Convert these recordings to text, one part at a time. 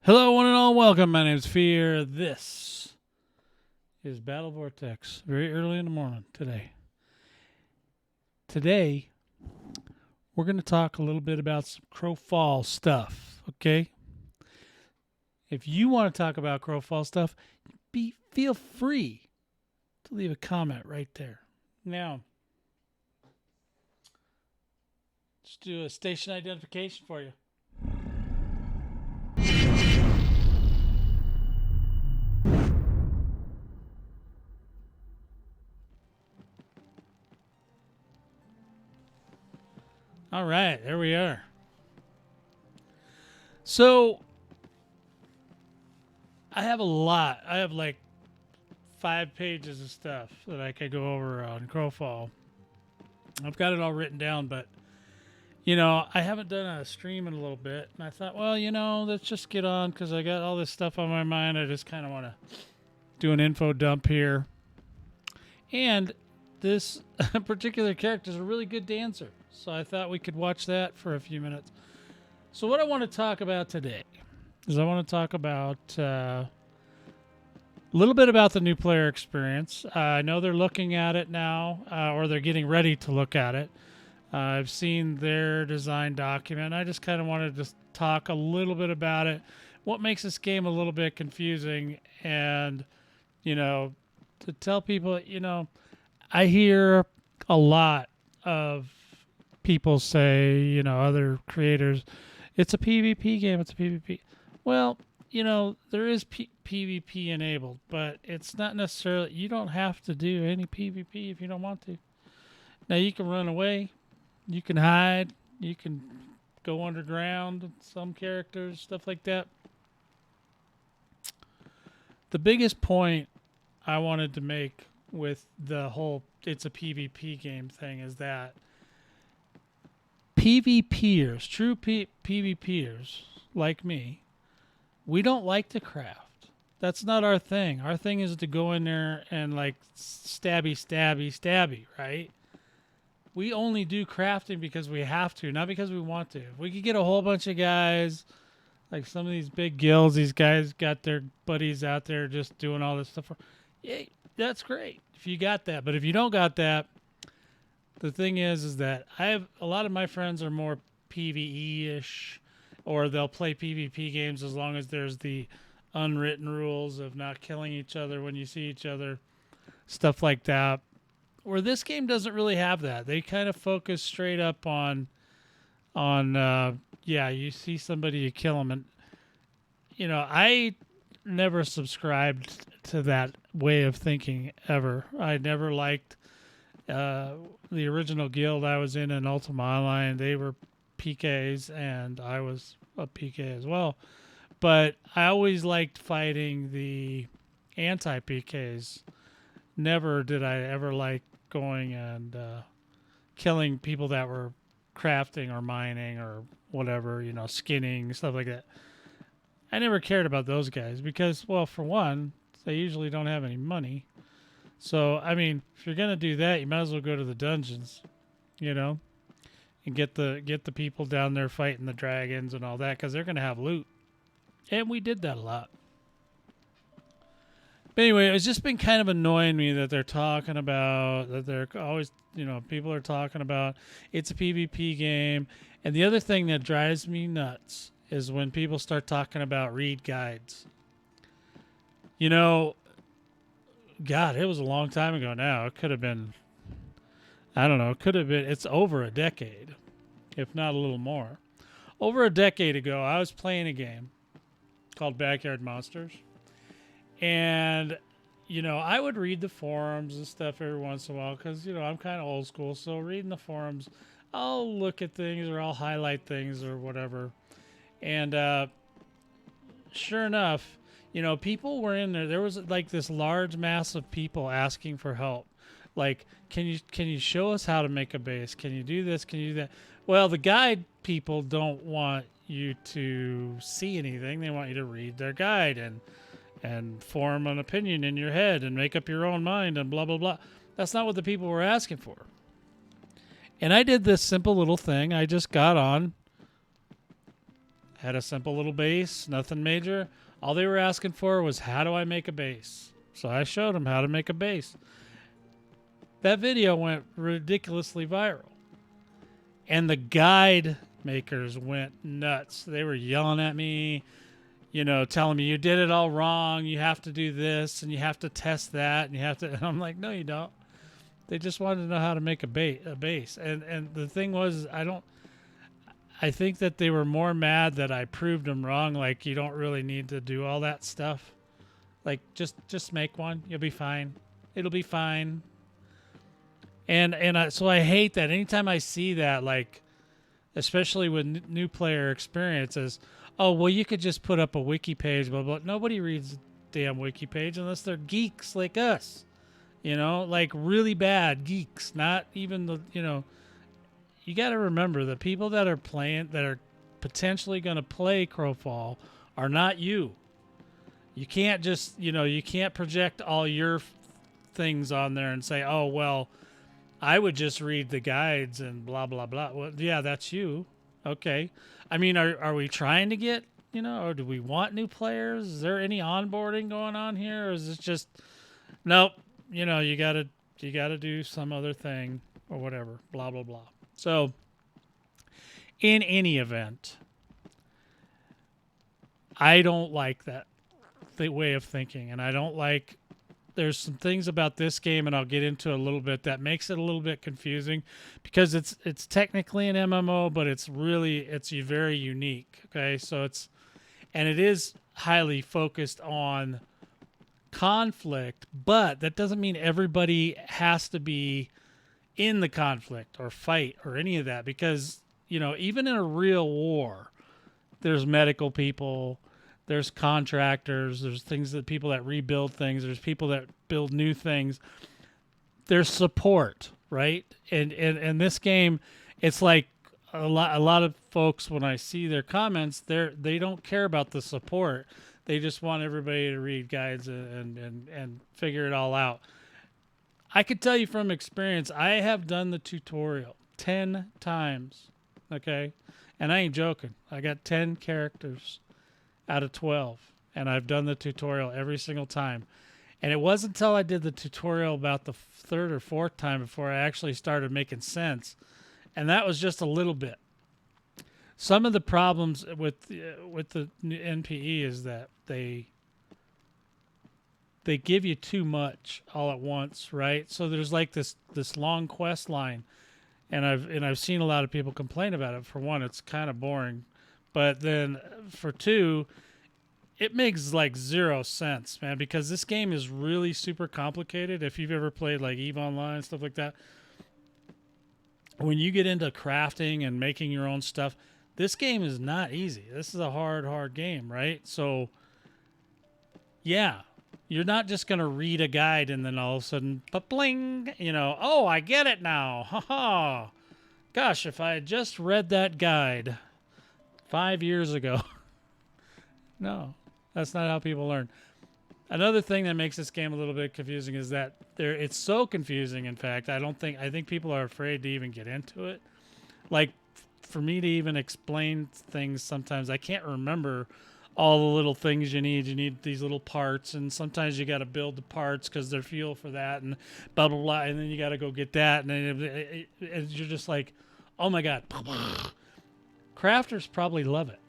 Hello, one and all. Welcome. My name's Fear. This is Battle Vortex. Very early in the morning today. Today, we're going to talk a little bit about some Crowfall stuff. Okay. If you want to talk about Crowfall stuff, feel free to leave a comment right there. Now, let's do a station identification for you. All right, there we are. So, I have a lot. I have like 5 pages of stuff that I could go over on Crowfall. I've got it all written down, but, I haven't done a stream in a little bit. And I thought, well, let's just get on because I got all this stuff on my mind. I just kind of want to do an info dump here. And this particular character is a really good dancer. So I thought we could watch that for a few minutes. So what I want to talk about today is I want to talk about a little bit about the new player experience. I know they're looking at it now, or they're getting ready to look at it. I've seen their design document. I just kind of wanted to talk a little bit about it, what makes this game a little bit confusing, and, to tell people, I hear a lot of people say, other creators, it's a PvP game, it's a PvP. Well, there is PvP enabled, but it's not necessarily, you don't have to do any PvP if you don't want to. Now, you can run away, you can hide, you can go underground, some characters, stuff like that. The biggest point I wanted to make with the whole it's a PvP game thing is that PvPers, true PvPers like me, we don't like to craft. That's not our thing. Our thing is to go in there and like stabby, right? We only do crafting because we have to, not because we want to. If we could get a whole bunch of guys, like some of these big guilds, these guys got their buddies out there just doing all this stuff. Yeah, that's great if you got that. But if you don't got that, the thing is that I have a lot of my friends are more PvE-ish, or they'll play PvP games as long as there's the unwritten rules of not killing each other when you see each other, stuff like that. Where this game doesn't really have that. They kind of focus straight up on you see somebody, you kill them. And, I never subscribed to that way of thinking ever. I never liked the original guild I was in Ultima Online. They were PKs, and I was a PK as well. But I always liked fighting the anti-PKs. Never did I ever like going and killing people that were crafting or mining or whatever, skinning, stuff like that. I never cared about those guys because, well, for one, they usually don't have any money. So, I mean, if you're going to do that, you might as well go to the dungeons, and get the people down there fighting the dragons and all that because they're going to have loot. And we did that a lot. But anyway, it's just been kind of annoying me that they're talking about, that they're always, people are talking about it's a PvP game. And the other thing that drives me nuts is when people start talking about read guides. God, it was a long time ago now. It could have been, I don't know, it's over a decade, if not a little more. Over a decade ago, I was playing a game called Backyard Monsters. And, I would read the forums and stuff every once in a while because, I'm kind of old school. So reading the forums, I'll look at things or I'll highlight things or whatever. And sure enough, people were in there. There was like this large mass of people asking for help. Like, can you show us how to make a base? Can you do this? Can you do that? Well, the guide people don't want you to see anything. They want you to read their guide and form an opinion in your head and make up your own mind and blah, blah, blah. That's not what the people were asking for. And I did this simple little thing. I just got on, Had a simple little base, nothing major. All they were asking for was, how do I make a base? So I showed them how to make a base. That video went ridiculously viral. And the guide makers went nuts. They were yelling at me, you know, telling me, you did it all wrong. You have to do this and you have to test that. And you have to, and I'm like, no, you don't. They just wanted to know how to make a base. And the thing was, I think that they were more mad that I proved them wrong. Like, you don't really need to do all that stuff. Like, just make one. You'll be fine. It'll be fine. So I hate that. Anytime I see that, like, especially with new player experiences, oh, well, you could just put up a wiki page, blah, blah. Nobody reads the damn wiki page unless they're geeks like us. You know, like really bad geeks, not even the, you know, you got to remember the people that are playing, that are potentially going to play Crowfall are not you. You can't just, you know, you can't project all your things on there and say, oh, well, I would just read the guides and blah, blah, blah. Well, yeah, that's you. Okay. I mean, are we trying to get, you know, or do we want new players? Is there any onboarding going on here? Or is it just, nope, you know, you gotta do some other thing or whatever, blah, blah, blah. So in any event, I don't like that way of thinking. And I don't like, there's some things about this game, and I'll get into a little bit, that makes it a little bit confusing because it's technically an MMO, but it's very unique. Okay. So it is highly focused on conflict, but that doesn't mean everybody has to be in the conflict or fight or any of that, because, you know, even in a real war, there's medical people, there's contractors, there's people that rebuild things, there's people that build new things, there's support, right? And this game, it's like a lot of folks, when I see their comments, they don't care about the support. They just want everybody to read guides and figure it all out. I could tell you from experience, I have done the tutorial 10 times, okay? And I ain't joking. I got 10 characters out of 12, and I've done the tutorial every single time. And it wasn't until I did the tutorial about the third or fourth time before I actually started making sense. And that was just a little bit. Some of the problems with the NPE is that they give you too much all at once, right? So there's like this long quest line, and I've seen a lot of people complain about it. For one, it's kind of boring, but then for two, it makes like 0 sense, man, because this game is really super complicated. If you've ever played like EVE Online and stuff like that, when you get into crafting and making your own stuff, this game is not easy. This is a hard game, right? So, yeah, you're not just going to read a guide and then all of a sudden, bling, you know, oh, I get it now. Ha ha. Gosh, if I had just read that guide 5 years ago. No, that's not how people learn. Another thing that makes this game a little bit confusing is that it's so confusing, in fact, I think people are afraid to even get into it. Like, for me to even explain things, sometimes I can't remember all the little things you need. You need these little parts, and sometimes you got to build the parts because they're fuel for that, and blah, blah, blah, and then you got to go get that, and then you're just like, oh my God. Crafters probably love it.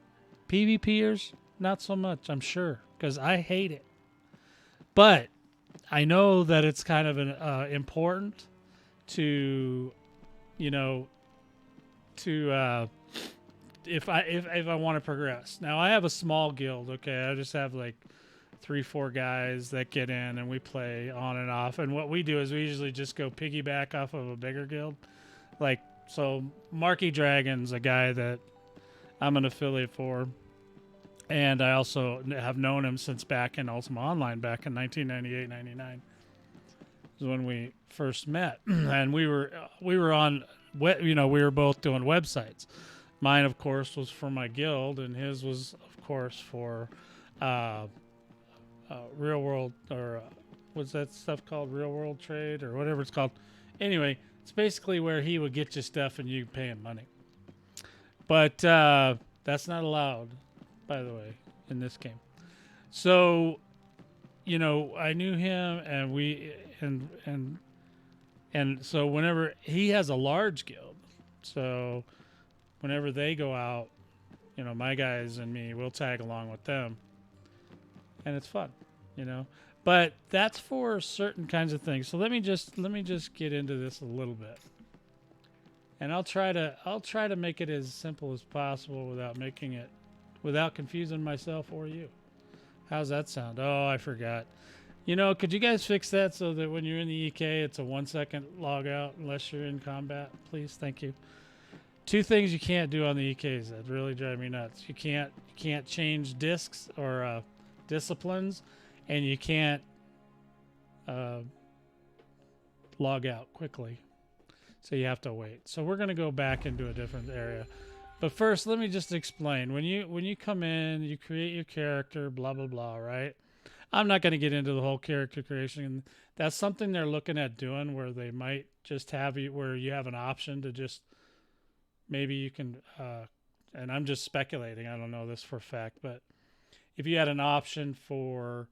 PvPers, not so much, I'm sure, because I hate it. But I know that it's kind of important to, you know, if I want to progress. Now I have a small guild, okay? I just have like 3-4 guys that get in and we play on and off. And what we do is we usually just go piggyback off of a bigger guild. Like, so Marky Dragon's a guy that I'm an affiliate for. And I also have known him since back in Ultima Online, back in 1998-99. Is when we first met. And we were on, you know, we were both doing websites. Mine, of course, was for my guild, and his was, of course, for real world, or what's that stuff called? Real world trade, or whatever it's called. Anyway, it's basically where he would get you stuff and you pay him money. But that's not allowed by the way, in this game. So, you know, I knew him, and and so whenever he has a large guild, so whenever they go out, you know, my guys and me, we'll tag along with them, and it's fun, you know. But that's for certain kinds of things. So let me just get into this a little bit, and I'll try to make it as simple as possible without confusing myself or you. How's that sound? Oh, I forgot. You know, could you guys fix that so that when you're in the EK, it's a 1 second log out unless you're in combat, please? Thank you. Two things you can't do on the EKs that really drive me nuts. You can't change discs or disciplines, and you can't uh, log out quickly. So you have to wait. So we're gonna go back into a different area. But first, let me just explain. When you come in, you create your character, blah blah blah, right? I'm not going to get into the whole character creation. That's something they're looking at doing, where they might just have you where you have an option to just maybe you can. And I'm just speculating. I don't know this for a fact, but if you had an option for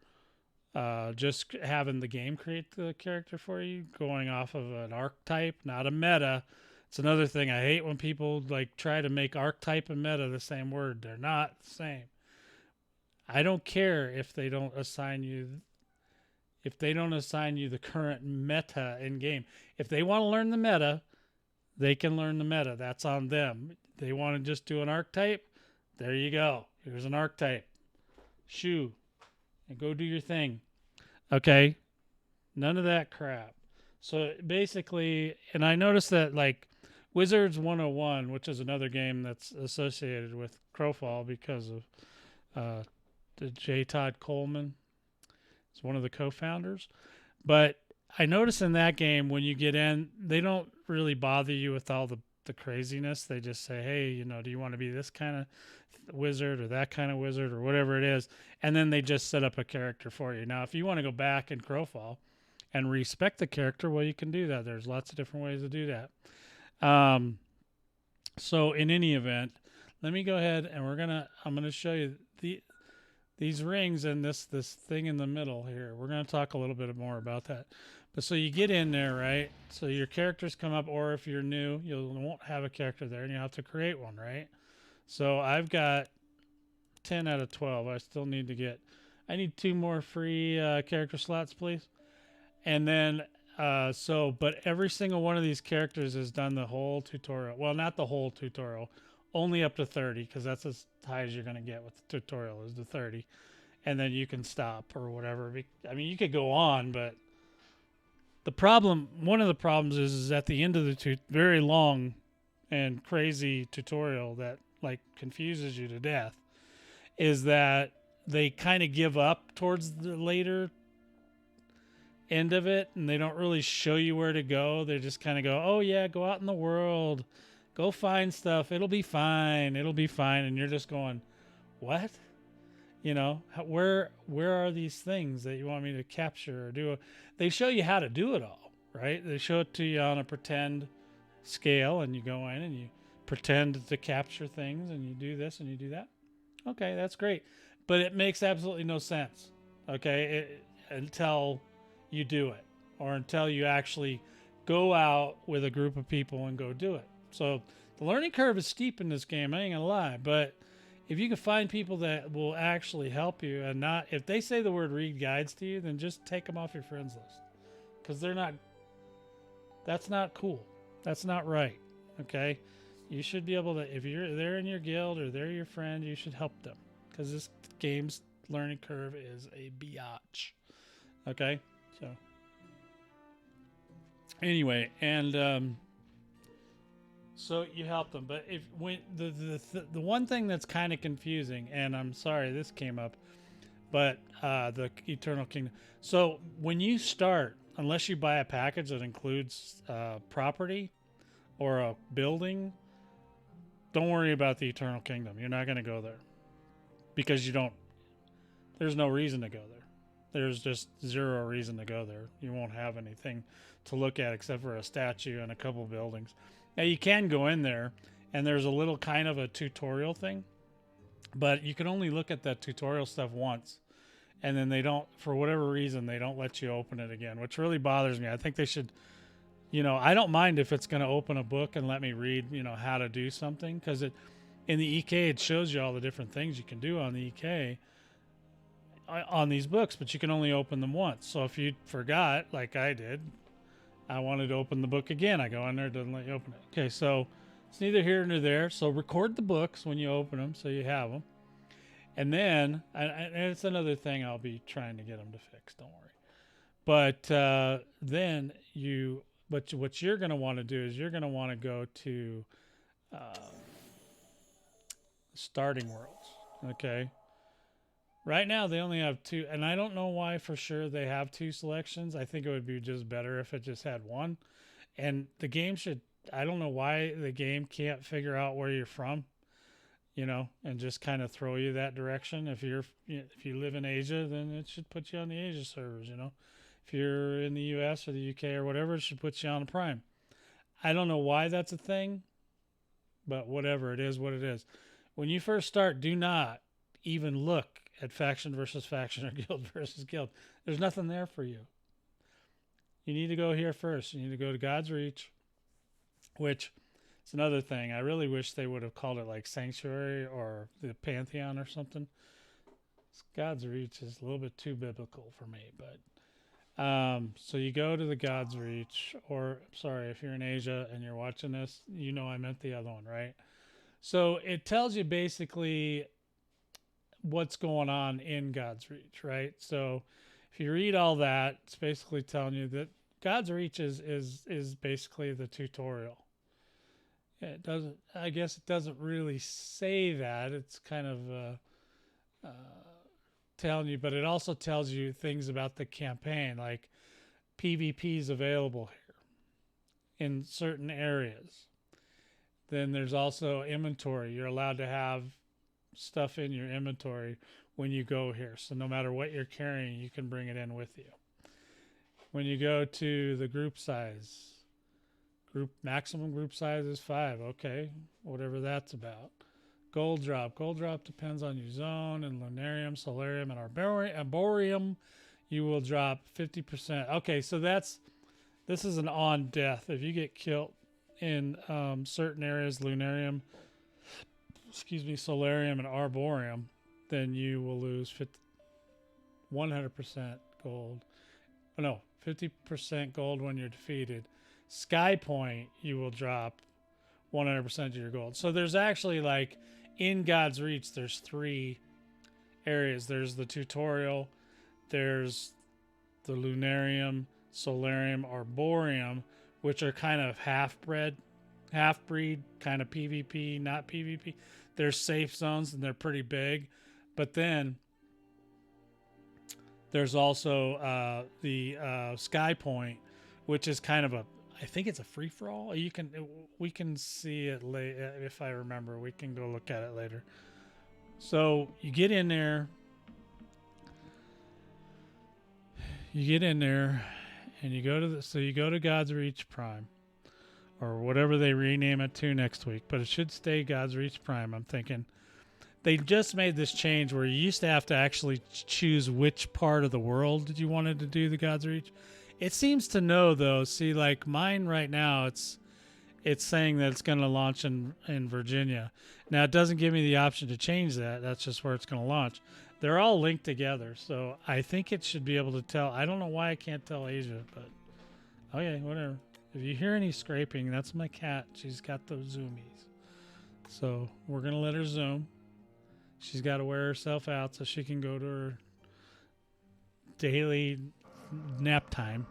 just having the game create the character for you, going off of an archetype, not a meta. It's another thing I hate when people like try to make archetype and meta the same word. They're not the same. I don't care if they don't assign you the current meta in game. If they want to learn the meta, they can learn the meta. That's on them. They want to just do an archetype. There you go. Here's an archetype. Shoo. And go do your thing. Okay? None of that crap. So basically, and I noticed that like Wizards 101, which is another game that's associated with Crowfall because of the J. Todd Coleman. He's one of the co-founders. But I noticed in that game, when you get in, they don't really bother you with all the craziness. They just say, hey, you know, do you want to be this kind of wizard or that kind of wizard or whatever it is? And then they just set up a character for you. Now, if you want to go back in Crowfall and respect the character, well, you can do that. There's lots of different ways to do that. So in any event, let me go ahead and I'm going to show you these rings and this thing in the middle here. We're going to talk a little bit more about that. But so you get in there, right? So your characters come up, or if you're new, you won't have a character there, and you have to create one, right? So I've got 10 out of 12. I need 2 more free character slots, please. And then, but every single one of these characters has done the whole tutorial. Well, not the whole tutorial, only up to 30, because that's as high as you're going to get with the tutorial is the 30. And then you can stop or whatever. I mean, you could go on, but one of the problems is at the end of the very long and crazy tutorial that like confuses you to death, is that they kind of give up towards the later end of it, and they don't really show you where to go. They just kind of go, oh yeah, go out in the world, go find stuff, it'll be fine, and you're just going, what? You know, where are these things that you want me to capture or do? They show you how to do it all, right? They show it to you on a pretend scale, and you go in and you pretend to capture things, and you do this and you do that. Okay, that's great. But it makes absolutely no sense, okay, until you do it, or until you actually go out with a group of people and go do it. So the learning curve is steep in this game, I ain't gonna lie, but if you can find people that will actually help you, and not, if they say the word read guides to you, then just take them off your friends list, because that's not cool. That's not right. Okay. You should be able to, if they're in your guild or they're your friend, you should help them, because this game's learning curve is a biatch. Okay. So anyway, and, so you help them, but if when the one thing that's kind of confusing, and I'm sorry this came up, but the Eternal Kingdom. So when you start, unless you buy a package that includes property or a building, don't worry about the Eternal Kingdom. You're not going to go there because there's no reason to go there. There's just zero reason to go there. You won't have anything to look at except for a statue and a couple buildings. Now you can go in there, and there's a little kind of a tutorial thing But you can only look at that tutorial stuff once, and then they don't, for whatever reason, they don't let you open it again, which really bothers me. I think they should, I don't mind if it's going to open a book and let me read, how to do something, because in the EK it shows you all the different things you can do on the EK on these books, but you can only open them once. So if you forgot, like I did, I wanted to open the book again. I go in there, it doesn't let you open it. Okay, so it's neither here nor there. So record the books when you open them, so you have them. And then, and it's another thing I'll be trying to get them to fix. Don't worry. But then what you're going to want to do is you're going to want to go to starting worlds. Okay. Right now they only have two, and I don't know why for sure they have two selections. I think it would be just better if it just had one. And the game should, I don't know why the game can't figure out where you're from, and just kind of throw you that direction. If you live in Asia, then it should put you on the Asia servers, If you're in the US or the UK or whatever, it should put you on the Prime. I don't know why that's a thing, but whatever, it is what it is. When you first start, do not even look at faction versus faction or guild versus guild. There's nothing there for you. You need to go here first. You need to go to God's Reach, which is another thing. I really wish they would have called it like Sanctuary or the Pantheon or something. God's Reach is a little bit too biblical for me, but so you go to the God's Reach, or sorry, if you're in Asia and you're watching this, I meant the other one, right? So it tells you basically what's going on in God's Reach, right? So if you read all that, it's basically telling you that God's Reach is basically the tutorial. It doesn't, I guess it doesn't really say that. It's kind of telling you, but it also tells you things about the campaign, like PvP is available here in certain areas. Then there's also inventory. You're allowed to have stuff in your inventory when you go here. So no matter what you're carrying, you can bring it in with you. When you go to the group size, maximum group size is 5. Okay, whatever that's about. Gold drop depends on your zone. And Lunarium, Solarium, and Arborium, you will drop 50%. Okay, so this is an on death. If you get killed in certain areas, Lunarium, Solarium, and Arborium, then you will lose 100% gold. Oh, no, 50% gold when you're defeated. Sky Point, you will drop 100% of your gold. So there's actually, like, in God's Reach, there's 3 areas. There's the tutorial, there's the Lunarium, Solarium, Arborium, which are kind of half-breed, kind of PvP, not PvP. There's safe zones, and they're pretty big. But then there's also the Sky Point, which is kind of I think it's a free-for-all. We can see it later if I remember. We can go look at it later. So you get in there. And you go to God's Reach Prime, or whatever they rename it to next week, but it should stay God's Reach Prime. I'm thinking they just made this change where you used to have to actually choose which part of the world you wanted to do the God's Reach. It seems to know, though. See, like mine right now, it's saying that it's going to launch in Virginia. Now, it doesn't give me the option to change that. That's just where it's going to launch. They're all linked together, so I think it should be able to tell. I don't know why I can't tell Asia, but okay, whatever. If you hear any scraping, that's my cat. She's got those zoomies. So we're going to let her zoom. She's got to wear herself out so she can go to her daily nap time.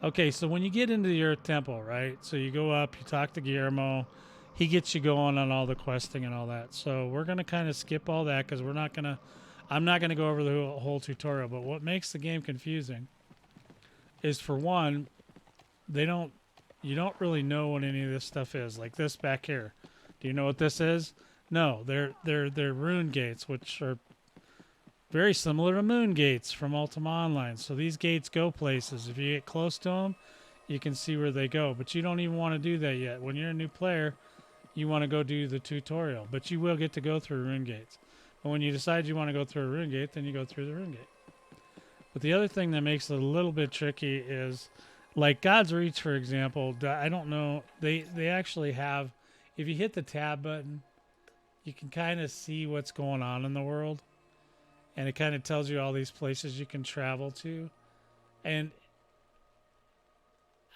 Okay, so when you get into your temple, right? So you go up, you talk to Guillermo. He gets you going on all the questing and all that. So we're going to kind of skip all that because I'm not going to go over the whole tutorial. But what makes the game confusing is, for one, you don't really know what any of this stuff is. Like this back here. Do you know what this is? No, they're rune gates, which are very similar to moon gates from Ultima Online. So these gates go places. If you get close to them, you can see where they go. But you don't even want to do that yet. When you're a new player, you want to go do the tutorial. But you will get to go through rune gates. And when you decide you want to go through a rune gate, then you go through the rune gate. But the other thing that makes it a little bit tricky is, like God's Reach, for example, I don't know. They actually have, if you hit the tab button, you can kind of see what's going on in the world. And it kind of tells you all these places you can travel to. And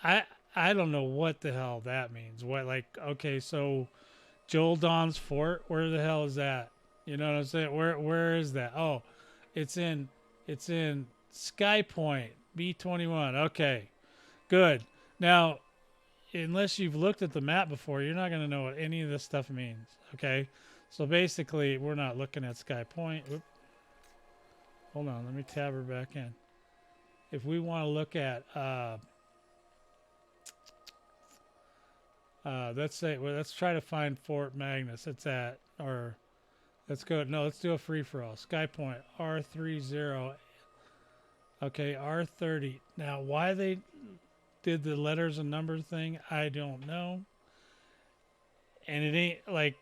I don't know what the hell that means. What, like, okay, so Joel Dawn's fort, where the hell is that? You know what I'm saying? Where is that? Oh, it's in Sky Point, B21. Okay. Good. Now, unless you've looked at the map before, you're not going to know what any of this stuff means, okay? So basically, we're not looking at Sky Point. Oop. Hold on, let me tab her back in. If we want to look at let's try to find Fort Magnus. It's at, or let's do a free for all. Sky Point R30. Okay, R30. Now, why they did the letters and numbers thing, I don't know. And it ain't like,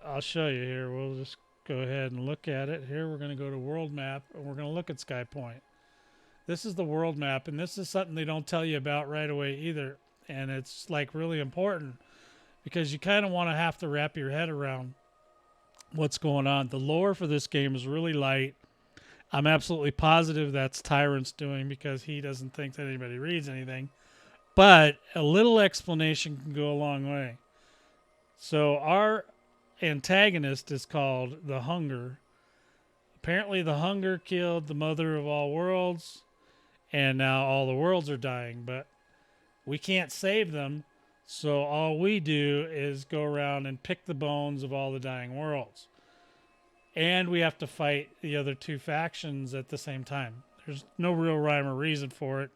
I'll show you here. We'll just go ahead and look at it. Here we're going to go to world map, and we're going to look at Sky Point. This is the world map, and this is something they don't tell you about right away either. And it's like really important because you kind of want to have to wrap your head around what's going on. The lore for this game is really light. I'm absolutely positive that's Tyrant's doing because he doesn't think that anybody reads anything. But a little explanation can go a long way. So our antagonist is called the Hunger. Apparently the Hunger killed the mother of all worlds, and now all the worlds are dying, but we can't save them, so all we do is go around and pick the bones of all the dying worlds. And we have to fight the other two factions at the same time. There's no real rhyme or reason for it.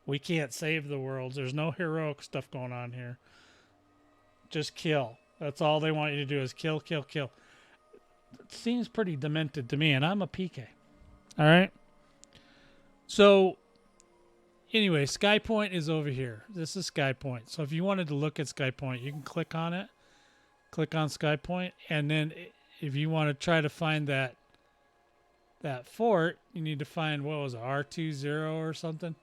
We can't save the worlds. There's no heroic stuff going on here. Just kill. That's all they want you to do is kill, kill, kill. It seems pretty demented to me, and I'm a PK. All right? So, anyway, Sky Point is over here. This is Sky Point. So if you wanted to look at Sky Point, you can click on it. Click on Sky Point, and then if you want to try to find that fort, you need to find, what was it, R20 or something?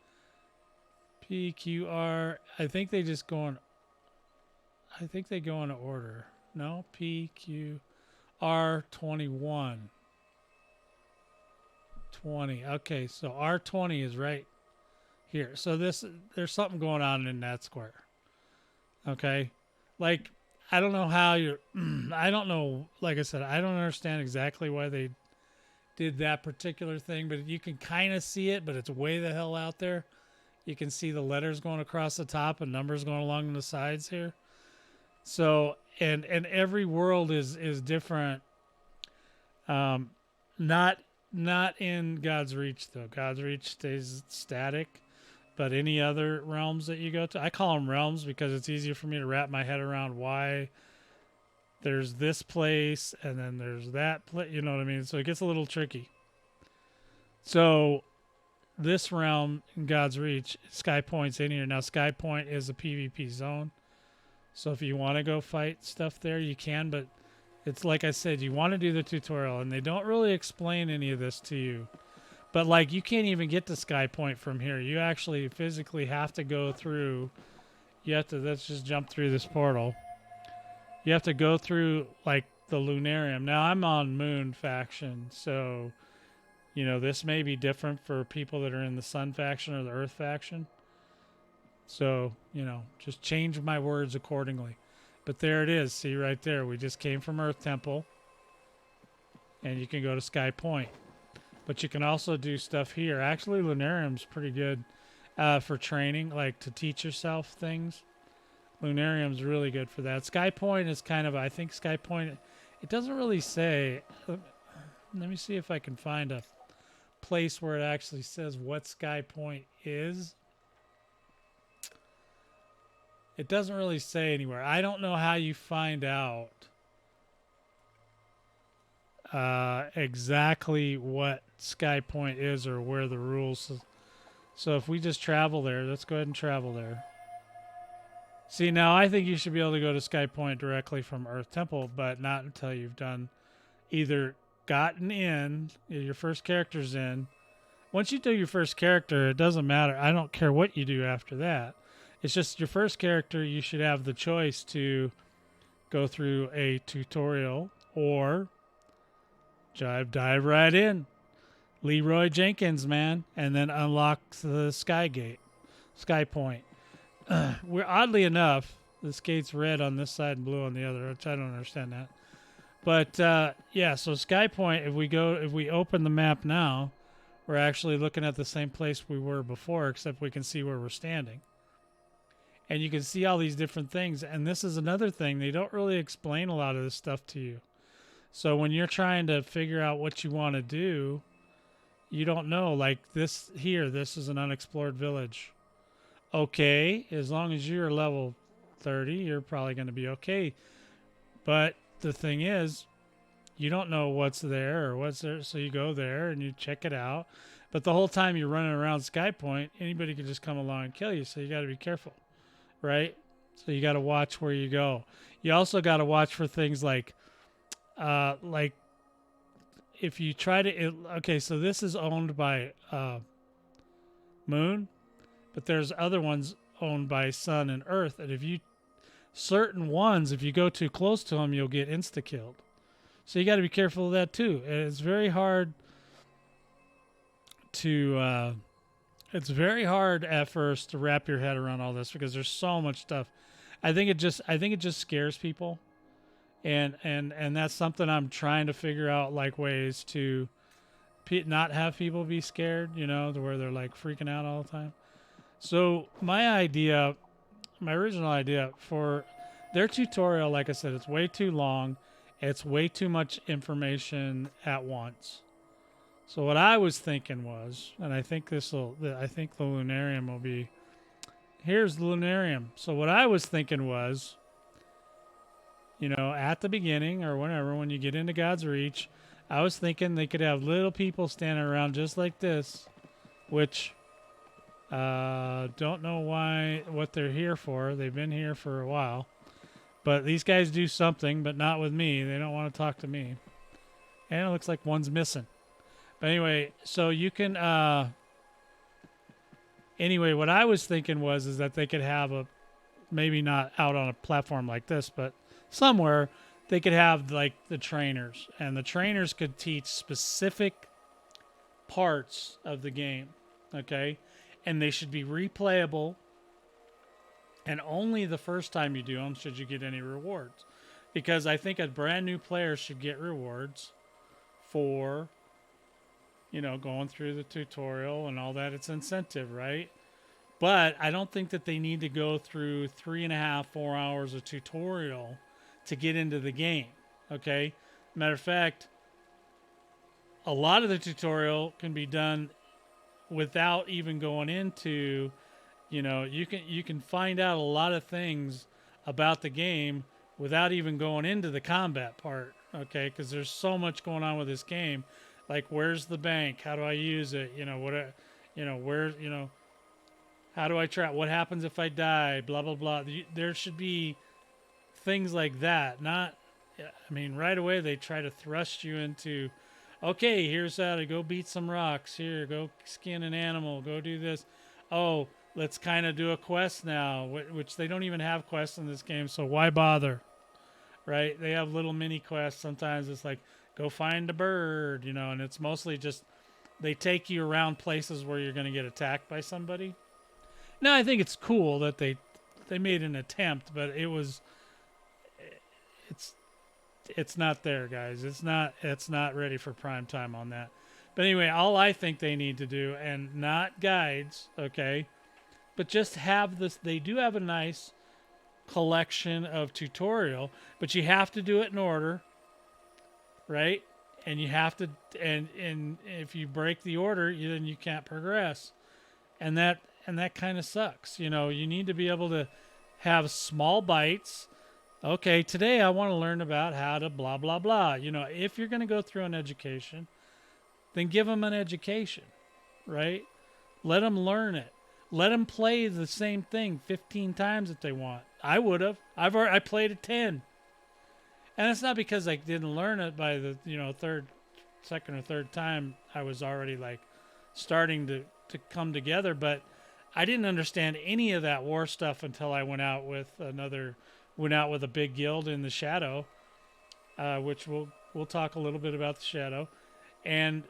PQR. I think they go in order. No, PQR21. 20. Okay, so R20 is right here. So there's something going on in that square. Okay? Like, I don't know how you're I don't know, like I said, I don't understand exactly why they did that particular thing, but you can kind of see it, but it's way the hell out there. You can see the letters going across the top and numbers going along the sides here. So, and every world is different. Not in God's Reach though. God's Reach stays static, but any other realms that you go to, I call them realms because it's easier for me to wrap my head around why there's this place and then there's that place. You know what I mean? So it gets a little tricky. So this realm in God's Reach, Sky Point's in here. Now Sky Point is a PvP zone. So if you want to go fight stuff there, you can, but it's like I said, you want to do the tutorial, and they don't really explain any of this to you. But, like, you can't even get to Sky Point from here. You actually physically have to go through. You have to, let's just jump through this portal. You have to go through, like, the Lunarium. Now, I'm on Moon faction, so, you know, this may be different for people that are in the Sun faction or the Earth faction. So, you know, just change my words accordingly. But there it is. See right there. We just came from Earth Temple. And you can go to Sky Point. But you can also do stuff here. Actually, Lunarium's pretty good for training, like to teach yourself things. Lunarium's really good for that. Sky Point is kind of, I think Sky Point, it doesn't really say. Let me see if I can find a place where it actually says what Sky Point is. It doesn't really say anywhere. I don't know how you find out exactly what Sky Point is or where the rules. So if we just travel there, let's go ahead and travel there. See, now I think you should be able to go to Sky Point directly from Earth Temple, but not until you've done either gotten in, your first character's in. Once you do your first character, it doesn't matter. I don't care what you do after that. It's just your first character, you should have the choice to go through a tutorial or dive right in. Leroy Jenkins, man, and then unlock the Sky Point. We're oddly enough, this gate's red on this side and blue on the other, which I don't understand that. But yeah, so Sky Point. If we open the map now, we're actually looking at the same place we were before, except we can see where we're standing. And you can see all these different things. And this is another thing. They don't really explain a lot of this stuff to you. So when you're trying to figure out what you want to do, you don't know. Like this here, this is an unexplored village. Okay, as long as you're level 30, you're probably going to be okay. But the thing is, you don't know what's there or what's there. So you go there and you check it out. But the whole time you're running around Sky Point, anybody could just come along and kill you. So you got to be careful. Right? So you got to watch where you go. You also got to watch for things like if you try to, okay, so this is owned by Moon, but there's other ones owned by Sun and Earth. And certain ones, if you go too close to them, you'll get insta-killed. So you got to be careful of that too. And it's very hard to, it's very hard at first to wrap your head around all this because there's so much stuff. I think it just scares people, and that's something I'm trying to figure out, like ways to not have people be scared, to where they're like freaking out all the time. So my original idea for their tutorial, like I said, it's way too long. It's way too much information at once. So what I was thinking was, and I think the Lunarium will be, here's the Lunarium. So what I was thinking was, at the beginning or whenever, when you get into God's Reach, I was thinking they could have little people standing around just like this, which don't know what they're here for. They've been here for a while. But these guys do something, but not with me. They don't want to talk to me. And it looks like one's missing. But anyway, so you can, anyway, what I was thinking is that they could have maybe not out on a platform like this, but somewhere they could have like the trainers, and the trainers could teach specific parts of the game. Okay. And they should be replayable, and only the first time you do them should you get any rewards, because I think a brand new player should get rewards for, going through the tutorial and all that. It's incentive, right? But I don't think that they need to go through 3.5, 4 hours of tutorial to get into the game. Okay. Matter of fact, a lot of the tutorial can be done without even going into, you can find out a lot of things about the game without even going into the combat part. Okay. Cause there's so much going on with this game. Like, where's the bank? How do I use it? How do I track? What happens if I die? Blah, blah, blah. There should be things like that. Right away they try to thrust you into, okay, here's how to go beat some rocks. Here, go skin an animal. Go do this. Oh, let's kind of do a quest now, which they don't even have quests in this game, so why bother? Right? They have little mini quests. Sometimes it's like, go find a bird, and it's mostly just they take you around places where you're going to get attacked by somebody. Now, I think it's cool that they made an attempt, but it's not there, guys. It's not ready for prime time on that. But anyway, all I think they need to do, and not guides, okay, but just have this. They do have a nice collection of tutorial, but you have to do it in order. Right? And you have to, and if you break the order, then you can't progress. And that kind of sucks. You need to be able to have small bites. Okay, today I want to learn about how to blah, blah, blah. If you're going to go through an education, then give them an education, right? Let them learn it. Let them play the same thing 15 times if they want. I would have. I played it 10. And it's not because I didn't learn it by the, second or third time, I was already like starting to come together. But I didn't understand any of that war stuff until I went out with a big guild in the Shadow, which we'll talk a little bit about the Shadow, and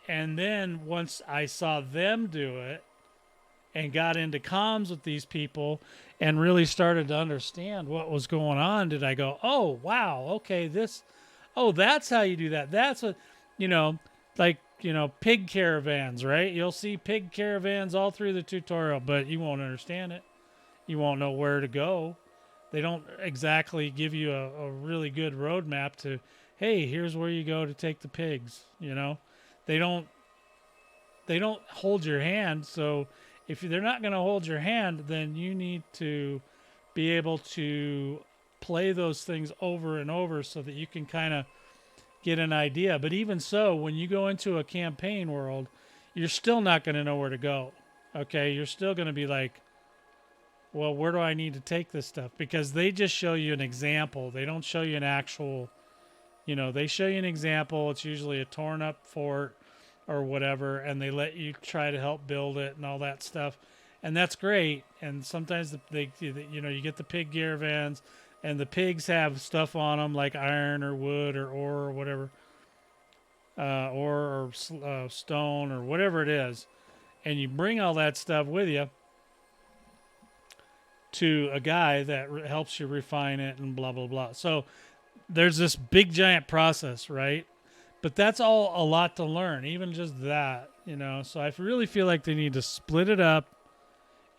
then once I saw them do it and got into comms with these people and really started to understand what was going on, did I go, oh wow, okay, that's how you do that. That's what, like, pig caravans, right? You'll see pig caravans all through the tutorial, but you won't understand it. You won't know where to go. They don't exactly give you a really good roadmap to, hey, here's where you go to take the pigs. They don't hold your hand. So if they're not going to hold your hand, then you need to be able to play those things over and over so that you can kind of get an idea. But even so, when you go into a campaign world, you're still not going to know where to go. Okay, you're still going to be like, well, where do I need to take this stuff? Because they just show you an example. They don't show you an actual, they show you an example. It's usually a torn up fort or whatever, and they let you try to help build it and all that stuff. And that's great. And sometimes you get the pig caravans, and the pigs have stuff on them like iron or wood or ore or whatever, ore or stone or whatever it is. And you bring all that stuff with you to a guy that helps you refine it and blah, blah, blah. So there's this big giant process, right? But that's all a lot to learn, even just that, So I really feel like they need to split it up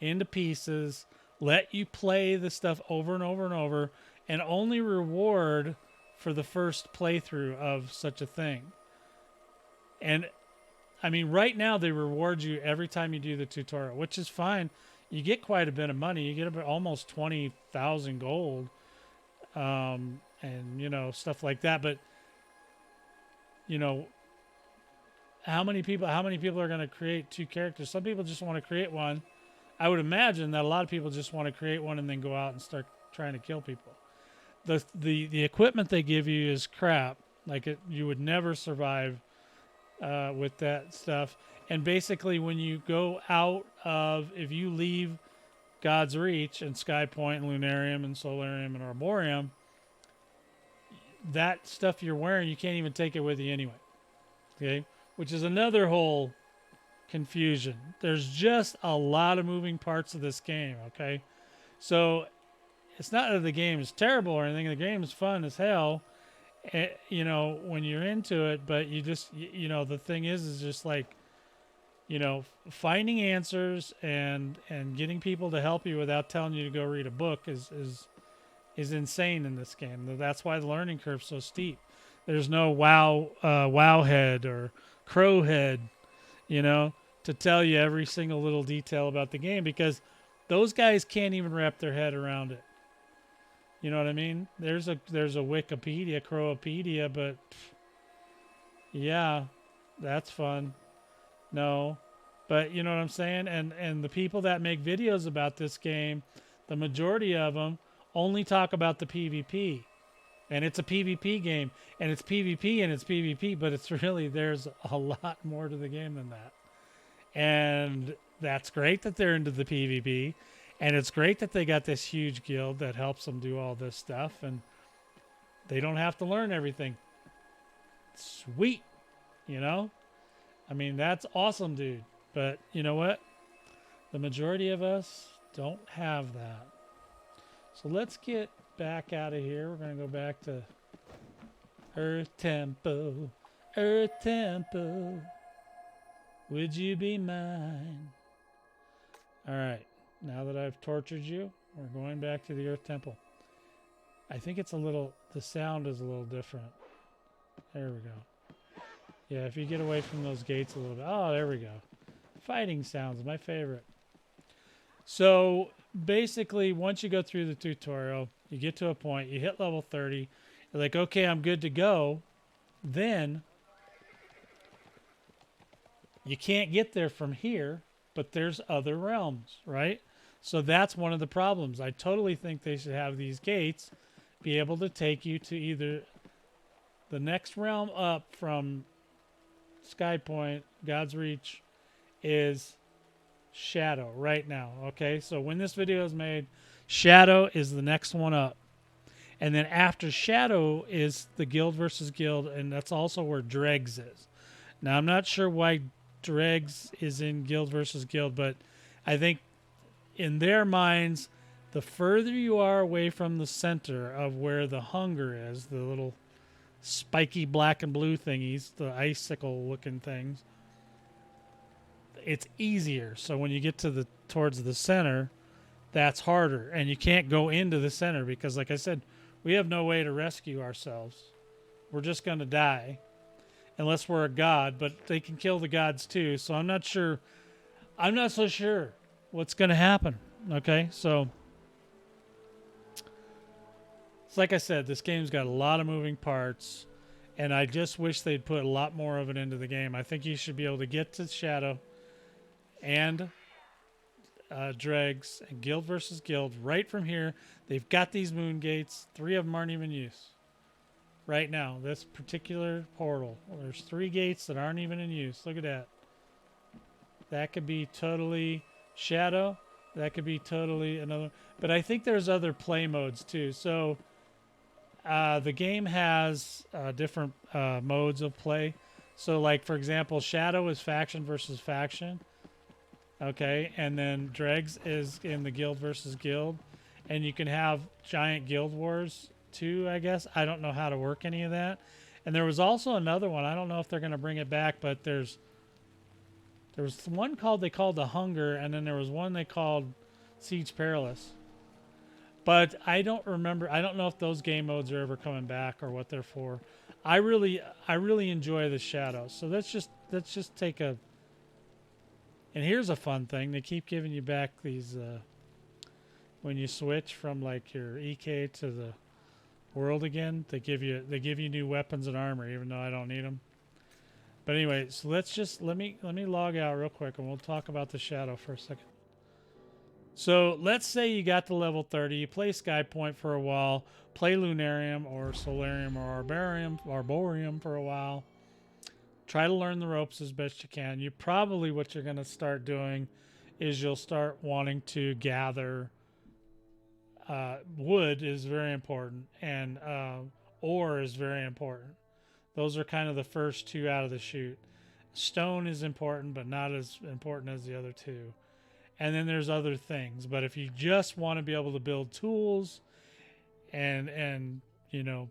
into pieces, let you play the stuff over and over and over, and only reward for the first playthrough of such a thing. And I mean, right now they reward you every time you do the tutorial, which is fine. You get quite a bit of money. You get about almost 20,000 gold, and stuff like that. But how many people are going to create two characters? Some people just want to create one. I would imagine that a lot of people just want to create one and then go out and start trying to kill people. The equipment they give you is crap. Like you would never survive with that stuff. And basically, when you go out if you leave God's Reach and Sky Point and Lunarium and Solarium and Arboreum, that stuff you're wearing, you can't even take it with you anyway. Okay? Which is another whole confusion. There's just a lot of moving parts of this game, okay? So it's not that the game is terrible or anything. The game is fun as hell, when you're into it, but you just, the thing is just like, finding answers and getting people to help you without telling you to go read a book is insane in this game. That's why the learning curve's so steep. There's no wow head or crow head, to tell you every single little detail about the game, because those guys can't even wrap their head around it. You know what I mean? There's a Wikipedia, Crowopedia, but yeah, that's fun. No, but you know what I'm saying? And the people that make videos about this game, the majority of them only talk about the PvP. And it's a PvP game, and it's PvP and it's PvP, but it's really, there's a lot more to the game than that. And that's great that they're into the PvP, and it's great that they got this huge guild that helps them do all this stuff, and they don't have to learn everything. Sweet, I mean, that's awesome, dude. But you know what? The majority of us don't have that. So let's get back out of here. We're going to go back to Earth Temple. Earth Temple, would you be mine? All right. Now that I've tortured you, we're going back to the Earth Temple. I think it's the sound is a little different. There we go. Yeah, if you get away from those gates a little bit. Oh, there we go. Fighting sounds, my favorite. So basically, once you go through the tutorial, you get to a point, you hit level 30, you're like, okay, I'm good to go. Then you can't get there from here, but there's other realms, right? So that's one of the problems. I totally think they should have these gates be able to take you to either the next realm up from Sky Point, God's Reach is Shadow right now. Okay, so when this video is made, Shadow is the next one up. And then after Shadow is the Guild versus Guild, and that's also where Dregs is. Now, I'm not sure why Dregs is in Guild versus Guild, but I think in their minds, the further you are away from the center of where the hunger is, the little spiky black and blue thingies, the icicle looking things, it's easier. So when you get to the towards the center, that's harder. And you can't go into the center because, like I said, we have no way to rescue ourselves. We're just going to die unless we're a god, but they can kill the gods too. So I'm not sure. I'm not so sure what's going to happen. Okay, so it's like I said, this game's got a lot of moving parts, and I just wish they'd put a lot more of it into the game. I think you should be able to get to Shadow and Dregs and Guild versus Guild right from here. They've got these moon gates. 3 of them aren't even in use right now. This particular portal, there's 3 gates that aren't even in use. Look at that. That could be totally Shadow. That could be totally another. But I think there's other play modes too. So the game has different modes of play. So like, for example, Shadow is faction versus faction. Okay, and then Dregs is in the Guild versus Guild. And you can have giant guild wars too, I guess. I don't know how to work any of that. And there was also another one. I don't know if they're going to bring it back, but there was one they called the Hunger, and then there was one they called Siege Perilous. But I don't remember. I don't know if those game modes are ever coming back or what they're for. I really enjoy the Shadows. So let's just take a. And here's a fun thing. They keep giving you back these when you switch from like your EK to the world again. They give you new weapons and armor, even though I don't need them. But anyway, so let me log out real quick, and we'll talk about the Shadow for a second. So let's say you got to level 30, you play Sky Point for a while, play Lunarium or Solarium or Arborium for a while. Try to learn the ropes as best you can. What you're going to start doing is you'll start wanting to gather. Wood is very important, and ore is very important. Those are kind of the first 2 out of the chute. Stone is important, but not as important as the other 2. And then there's other things. But if you just want to be able to build tools and you know,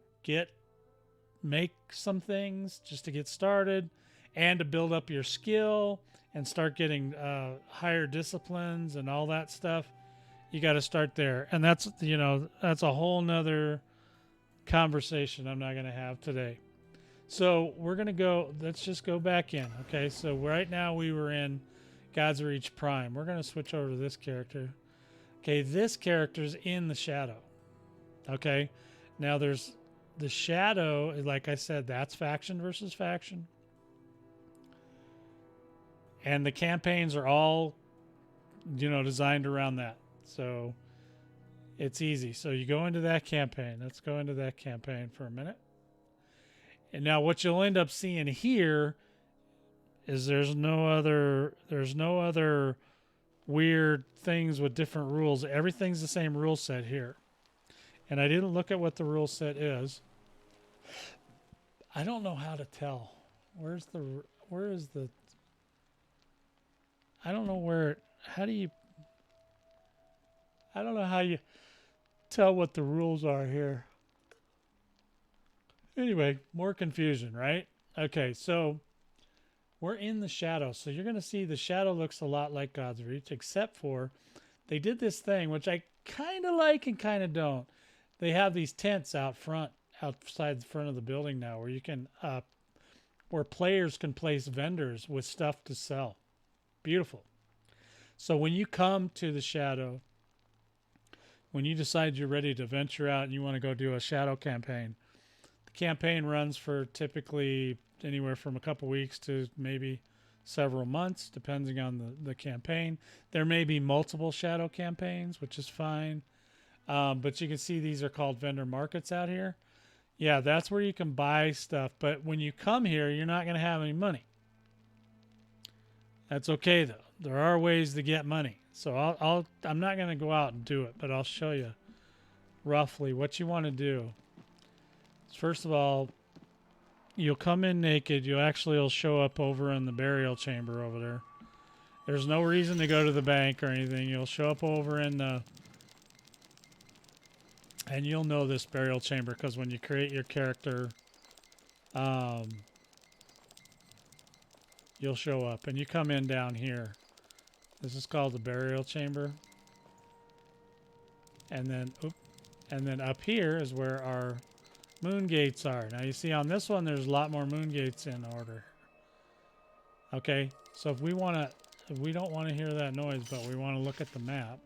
make some things just to get started and to build up your skill and start getting higher disciplines and all that stuff, you got to start there. And that's a whole nother conversation I'm not going to have today. So we're going to go, let's just go back in. Okay, so right now we were in God's Reach Prime. We're going to switch over to this character. Okay, this character's in the Shadow. Okay, now there's the Shadow, like I said, that's faction versus faction. And the campaigns are all, designed around that. So it's easy. So you go into that campaign. Let's go into that campaign for a minute. And now what you'll end up seeing here is there's no other weird things with different rules. Everything's the same rule set here. And I didn't look at what the rule set is. I don't know how to tell. Where is the I don't know where I don't know how you tell what the rules are here. Anyway, more confusion, right? Okay, so we're in the Shadow. So you're going to see the Shadow looks a lot like God's Reach, except for they did this thing, which I kind of like and kind of don't. They have these tents outside the front of the building now where you can, where players can place vendors with stuff to sell. Beautiful. So when you come to the Shadow, when you decide you're ready to venture out and you want to go do a Shadow campaign, the campaign runs for typically anywhere from a couple weeks to maybe several months, depending on the campaign. There may be multiple Shadow campaigns, which is fine. But you can see these are called vendor markets out here. Yeah, that's where you can buy stuff. But when you come here, you're not going to have any money. That's okay though. There are ways to get money. So I'm not going to go out and do it, but I'll show you roughly what you want to do. First of all, you'll come in naked. You'll show up over in the burial chamber over there. There's no reason to go to the bank or anything. You'll show up over in the, and you'll know this burial chamber because when you create your character, you'll show up and you come in down here. This is called the burial chamber. And then up here is where our moon gates are. Now you see on this one, there's a lot more moon gates in order. Okay, so if we don't want to hear that noise, but we want to look at the map,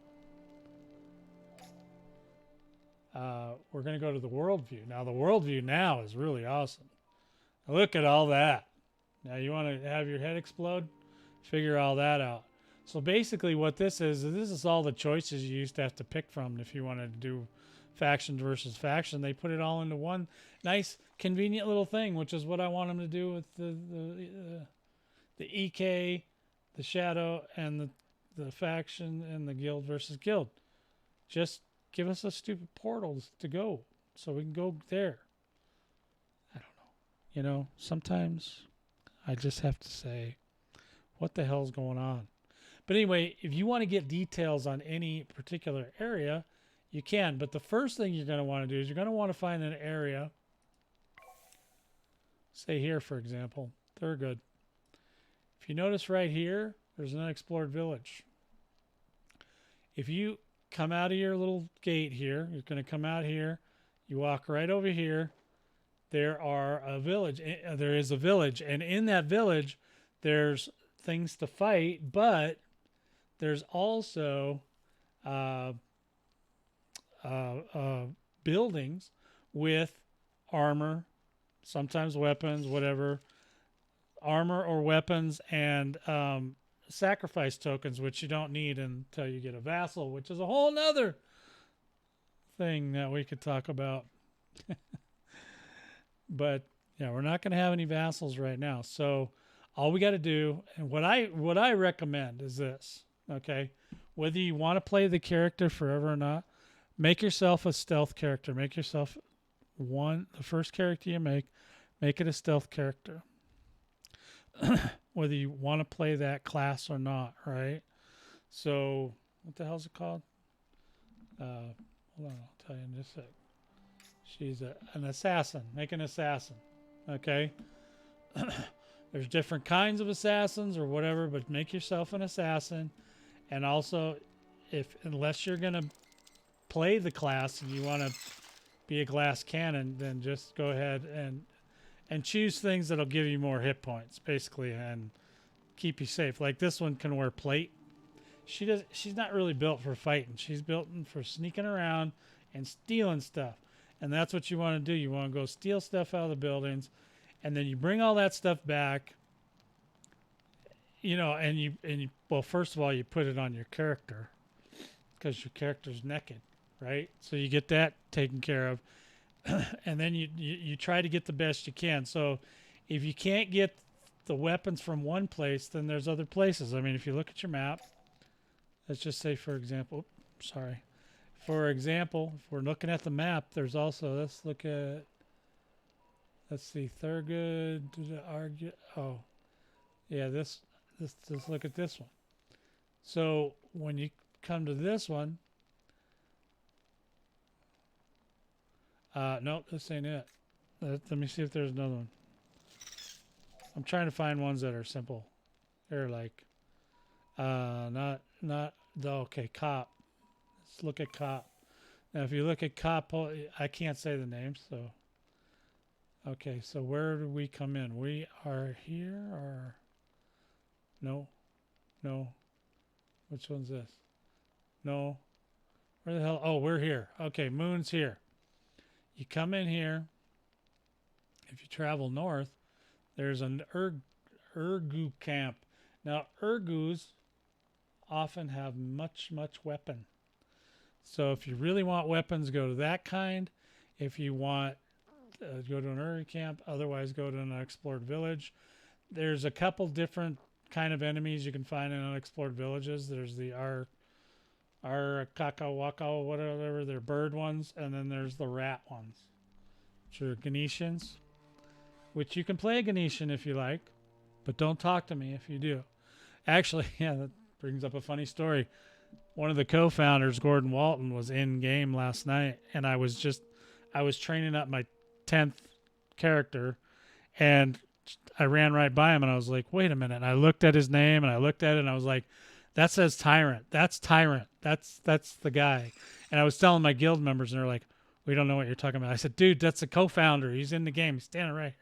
we're going to go to the world view. Now the world view now is really awesome. Look at all that. Now you want to have your head explode? Figure all that out. So basically what this is all the choices you used to have to pick from if you wanted to do faction versus faction. They put it all into one nice, convenient little thing, which is what I want them to do with the EK, the Shadow, and the faction and the guild versus guild. Just give us a stupid portal to go so we can go there. I don't know. You know, sometimes I just have to say, what the hell's going on? But anyway, if you want to get details on any particular area, you can. But the first thing you're going to want to do is you're going to want to find an area. Say here, for example, Thurgood. If you notice right here, there's an unexplored village. If you come out of your little gate here, you're going to come out here. You walk right over here. There is a village. And in that village, there's things to fight, but there's also buildings with armor, sometimes weapons, whatever, armor or weapons, and sacrifice tokens, which you don't need until you get a vassal, which is a whole nother thing that we could talk about. But yeah, we're not going to have any vassals right now. So all we got to do, and what I recommend is this, okay? Whether you want to play the character forever or not, make yourself a stealth character. Make yourself the first character you make it a stealth character. Whether you want to play that class or not, right? So, what the hell's it called? Hold on, I'll tell you in just a sec. She's an assassin. Make an assassin, okay? There's different kinds of assassins or whatever, but make yourself an assassin. And also, unless you're going to play the class and you want to be a glass cannon, then just go ahead and choose things that'll give you more hit points, basically, and keep you safe. Like this one can wear plate. She's not really built for fighting. She's built for sneaking around and stealing stuff. And that's what you want to do. You want to go steal stuff out of the buildings, and then you bring all that stuff back. You know, and you well, first of all, you put it on your character because your character's naked, right? So you get that taken care of. And then you try to get the best you can. So if you can't get the weapons from one place, then there's other places. I mean, if you look at your map, let's just say, for example, for example, if we're looking at the map, there's also, let's see, Thurgood, oh, yeah, let's look at this one. So when you come to this one, no, this ain't it. Let me see if there's another one. I'm trying to find ones that are simple. They're like, okay, cop. Let's look at cop. Now, if you look at cop, I can't say the names, so. Okay, so where do we come in? We are here, or no? Which one's this? No. Where the hell? Oh, we're here. Okay, moon's here. You come in here. If you travel north, there's an Urgu camp. Now, Urgus often have much weapon. So if you really want weapons, go to that kind. If you want, go to an Urgu camp. Otherwise, go to an unexplored village. There's a couple different kind of enemies you can find in unexplored villages. There's the Kakawaka, whatever, they're bird ones, and then there's the rat ones, which are Ganetians, which you can play a Ganetian if you like, but don't talk to me if you do. Actually, yeah, that brings up a funny story. One of the co-founders, Gordon Walton, was in game last night, and I was training up my 10th character, and I ran right by him, and I was like, wait a minute. And I looked at his name, and I looked at it, and I was like, that says Tyrant. That's Tyrant. That's the guy. And I was telling my guild members, and they're like, we don't know what you're talking about. I said, dude, that's the co-founder. He's in the game. He's standing right here,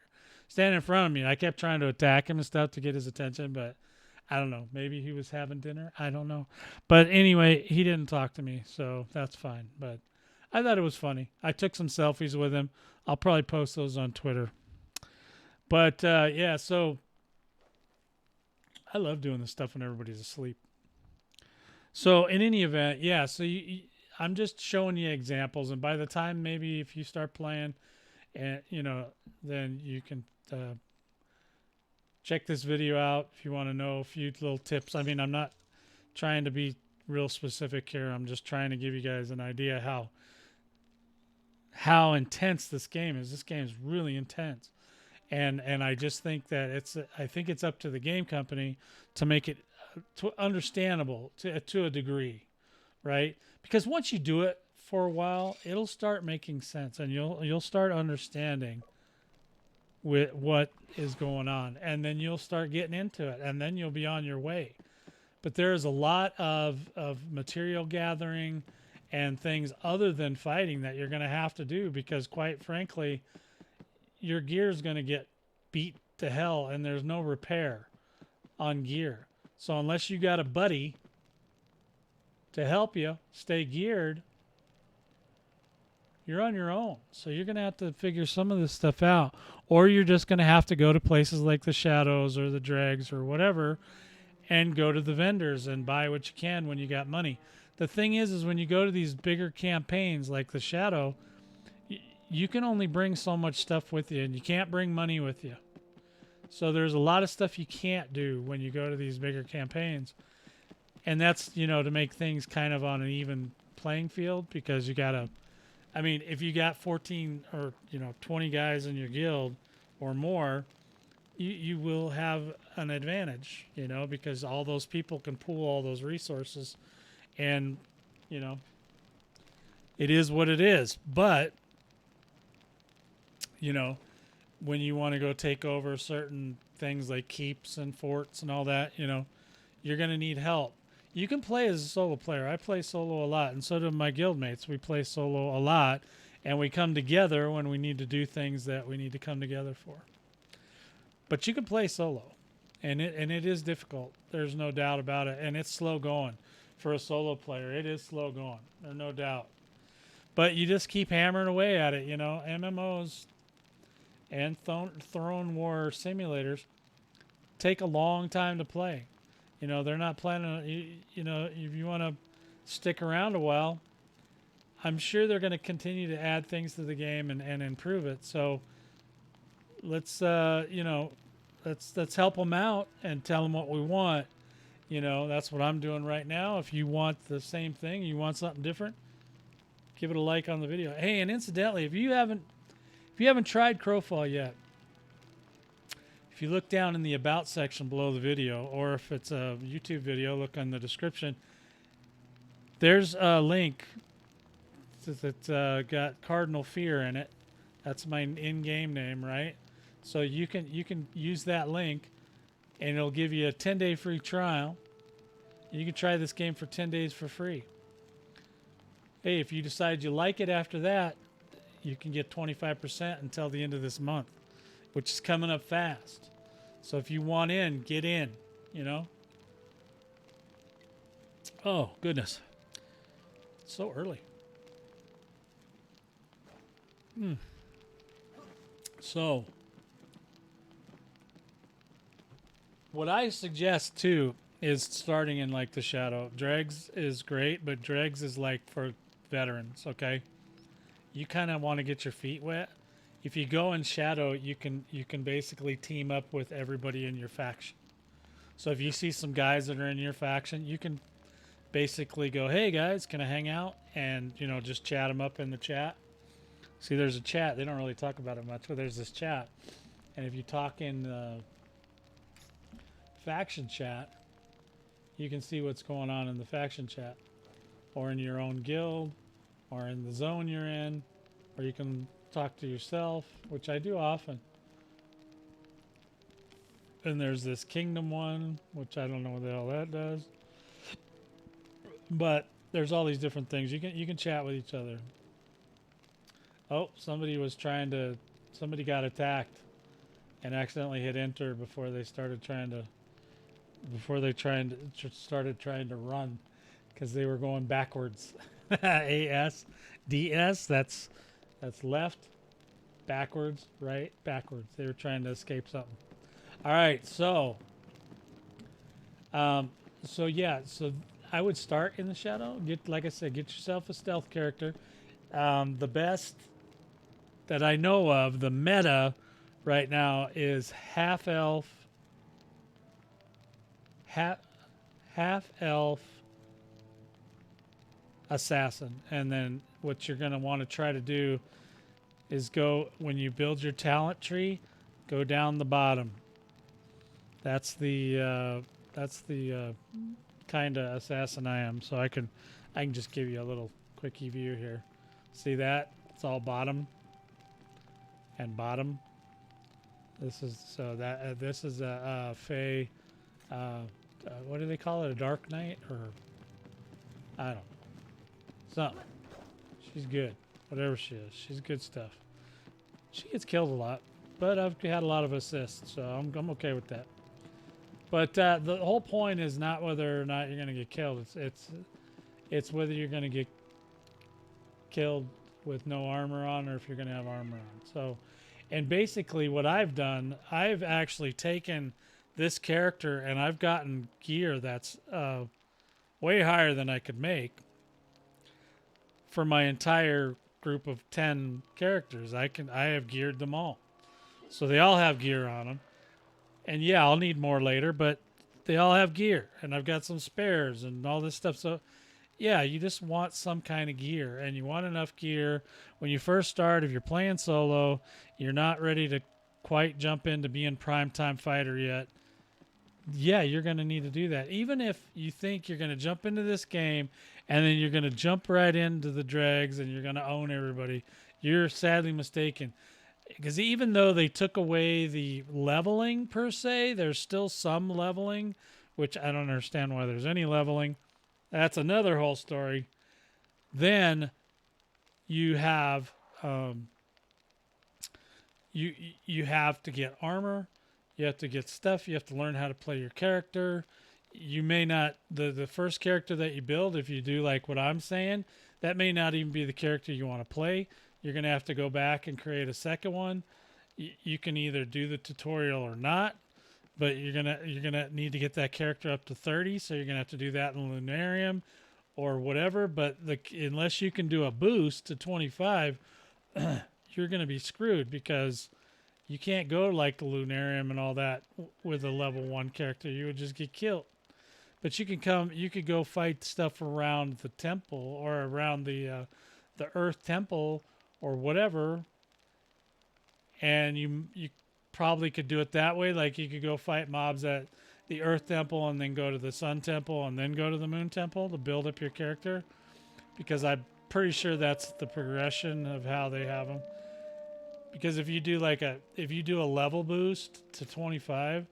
standing in front of me. And I kept trying to attack him and stuff to get his attention, but I don't know. Maybe he was having dinner. I don't know. But anyway, he didn't talk to me, so that's fine. But I thought it was funny. I took some selfies with him. I'll probably post those on Twitter. But, yeah, so I love doing this stuff when everybody's asleep. So in any event, yeah, so I'm just showing you examples. And by the time maybe if you start playing, and then you can check this video out if you want to know a few little tips. I mean, I'm not trying to be real specific here. I'm just trying to give you guys an idea how intense this game is. This game is really intense. And I just think that I think it's up to the game company to make it understandable to a degree, right? Because once you do it for a while, it'll start making sense, and you'll start understanding with what is going on, and then you'll start getting into it, and then you'll be on your way. But there's a lot of material gathering and things other than fighting that you're going to have to do, because quite frankly, your gear is going to get beat to hell, and there's no repair on gear. So unless you got a buddy to help you stay geared, you're on your own. So you're going to have to figure some of this stuff out, or you're just going to have to go to places like the Shadows or the Dregs or whatever and go to the vendors and buy what you can when you got money. The thing is when you go to these bigger campaigns like the Shadow, you can only bring so much stuff with you, and you can't bring money with you. So there's a lot of stuff you can't do when you go to these bigger campaigns. And that's, to make things kind of on an even playing field, because you got to, I mean, if you got 14 or, 20 guys in your guild or more, you will have an advantage, because all those people can pool all those resources, and, it is what it is. But, when you want to go take over certain things like keeps and forts and all that, you're going to need help. You can play as a solo player. I play solo a lot, and so do my guildmates. We play solo a lot, and we come together when we need to do things that we need to come together for. But you can play solo, and it is difficult. There's no doubt about it, and it's slow going for a solo player. It is slow going. There's no doubt. But you just keep hammering away at it, MMOs and Throne War simulators take a long time to play. They're not planning, if you want to stick around a while, I'm sure they're going to continue to add things to the game and improve it. So let's help them out and tell them what we want. That's what I'm doing right now. If you want the same thing, you want something different, give it a like on the video. Hey, and incidentally, if you haven't tried Crowfall yet, if you look down in the About section below the video, or if it's a YouTube video, look on the description. There's a link that's got Cardinal Fear in it. That's my in-game name, right? So you can use that link, and it'll give you a 10-day free trial. You can try this game for 10 days for free. Hey, if you decide you like it after that, you can get 25% until the end of this month, which is coming up fast. So if you want in, get in, Oh, goodness. It's so early. So what I suggest, too, is starting in, like, the Shadow. Dregs is great, but Dregs is, like, for veterans, okay? You kind of want to get your feet wet. If you go in Shadow, you can basically team up with everybody in your faction. So if you see some guys that are in your faction, you can basically go, "Hey guys, can I hang out?" And just chat them up in the chat. See, there's a chat. They don't really talk about it much, but there's this chat. And if you talk in faction chat, you can see what's going on in the faction chat, or in your own guild, or in the zone you're in, or you can talk to yourself, which I do often. And there's this kingdom one, which I don't know what the hell that does. But there's all these different things. You can chat with each other. Oh, somebody got attacked and accidentally hit enter before they started trying to run, because they were going backwards. AS, DS, that's left, backwards, right, backwards. They were trying to escape something. All right, so so I would start in the shadow. Like I said, get yourself a stealth character. The best that I know of, the meta right now, is half elf, assassin. And then what you're going to want to try to do is go, when you build your talent tree, go down the bottom. That's the kind of assassin I am. So I can just give you a little quickie view here. See that? It's all bottom and bottom. This is this is a Fey. What do they call it? A Dark Knight, or I don't know. Something. She's good. Whatever she is, she's good stuff. She gets killed a lot, but I've had a lot of assists, so I'm okay with that. But the whole point is not whether or not you're going to get killed. It's whether you're going to get killed with no armor on, or if you're going to have armor on. So, and basically what I've done, I've actually taken this character and I've gotten gear that's way higher than I could make for my entire group of 10 characters. I have geared them all. So they all have gear on them. And yeah, I'll need more later, but they all have gear, and I've got some spares and all this stuff. So yeah, you just want some kind of gear, and you want enough gear when you first start. If you're playing solo, you're not ready to quite jump into being primetime fighter yet. Yeah, you're going to need to do that. Even if you think you're going to jump into this game and then you're going to jump right into the dregs and you're going to own everybody, you're sadly mistaken. Because even though they took away the leveling per se, there's still some leveling, which I don't understand why there's any leveling. That's another whole story. Then you have you have to get armor. You have to get stuff. You have to learn how to play your character. You may not, the first character that you build, if you do like what I'm saying, that may not even be the character you want to play. You're going to have to go back and create a second one. You can either do the tutorial or not, but you're gonna need to get that character up to 30, so you're going to have to do that in Lunarium or whatever. But unless you can do a boost to 25, you're going to be screwed, because you can't go like the Lunarium and all that with a level 1 character. You would just get killed. But you could go fight stuff around the temple, or around the Earth Temple or whatever, and you probably could do it that way. Like you could go fight mobs at the Earth Temple and then go to the Sun Temple and then go to the Moon Temple to build up your character, because I'm pretty sure that's the progression of how they have them. Because if you do a level boost to 25,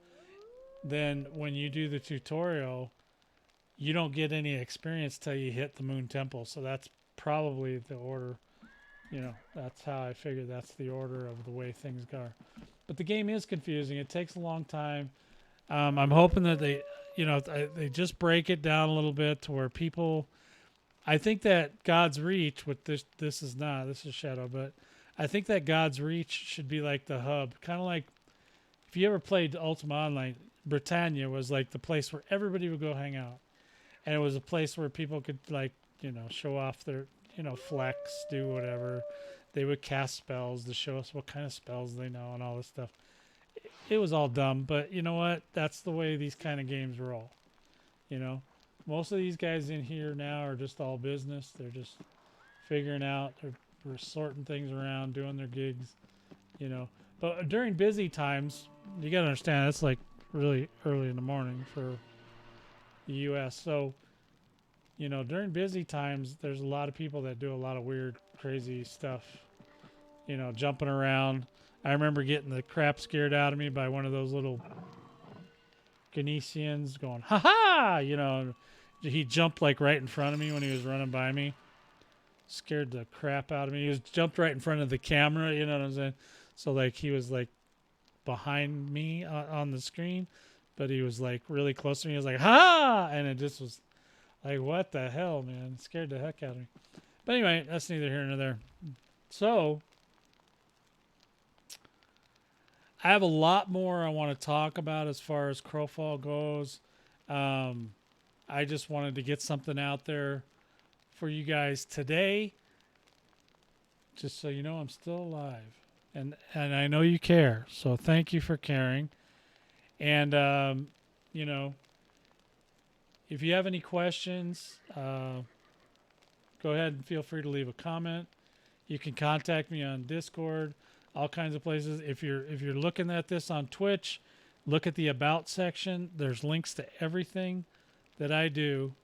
then when you do the tutorial, you don't get any experience till you hit the Moon Temple. So that's probably the order. That's how I figure that's the order of the way things go. But the game is confusing. It takes a long time. I'm hoping that they just break it down a little bit to where people. I think that God's Reach, with this is Shadow, but I think that God's Reach should be like the hub. Kind of like if you ever played Ultima Online, Britannia was like the place where everybody would go hang out. And it was a place where people could show off their, flex, do whatever. They would cast spells to show us what kind of spells they know and all this stuff. it was all dumb. But you know what? That's the way these kind of games roll. You know, most of these guys in here now are just all business. They're just figuring out, they're sorting things around, doing their gigs. You know, but during busy times, you got to understand it's like really early in the morning for the U.S. So, you know, during busy times, there's a lot of people that do a lot of weird, crazy stuff. You know, jumping around. I remember getting the crap scared out of me by one of those little Ganesians going, ha ha! You know, he jumped like right in front of me when he was running by me. Scared the crap out of me. He was jumped right in front of the camera, you know what I'm saying? So, like, he was like behind me on the screen, but he was like really close to me. He was like, ha! And it just was like, what the hell, man? It scared the heck out of me. But anyway, that's neither here nor there. So, I have a lot more I want to talk about as far as Crowfall goes. I just wanted to get something out there for you guys today, just so you know I'm still alive, and I know you care. So thank you for caring. And you know, if you have any questions, go ahead and feel free to leave a comment. You can contact me on Discord, all kinds of places. If you're looking at this on Twitch, look at the About section. There's links to everything that I do.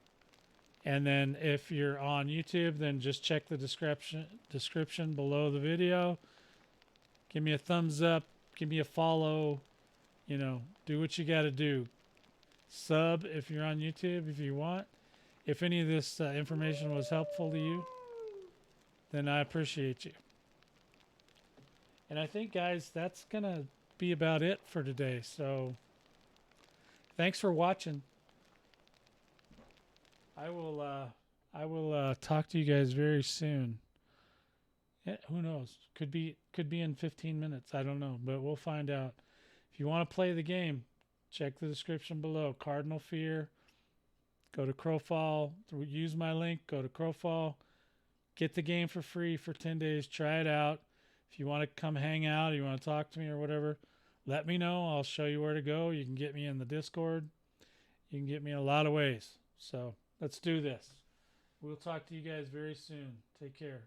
And then if you're on YouTube, then just check the description below the video. Give me a thumbs up. Give me a follow. You know, do what you got to do. Sub if you're on YouTube if you want. If any of this information was helpful to you, then I appreciate you. And I think, guys, that's going to be about it for today. So thanks for watching. I will talk to you guys very soon. Yeah, who knows? Could be in 15 minutes. I don't know, but we'll find out. If you want to play the game, check the description below. Cardinal Fear. Go to Crowfall. Use my link. Go to Crowfall. Get the game for free for 10 days. Try it out. If you want to come hang out, or you want to talk to me or whatever, let me know. I'll show you where to go. You can get me in the Discord. You can get me in a lot of ways. So let's do this. We'll talk to you guys very soon. Take care.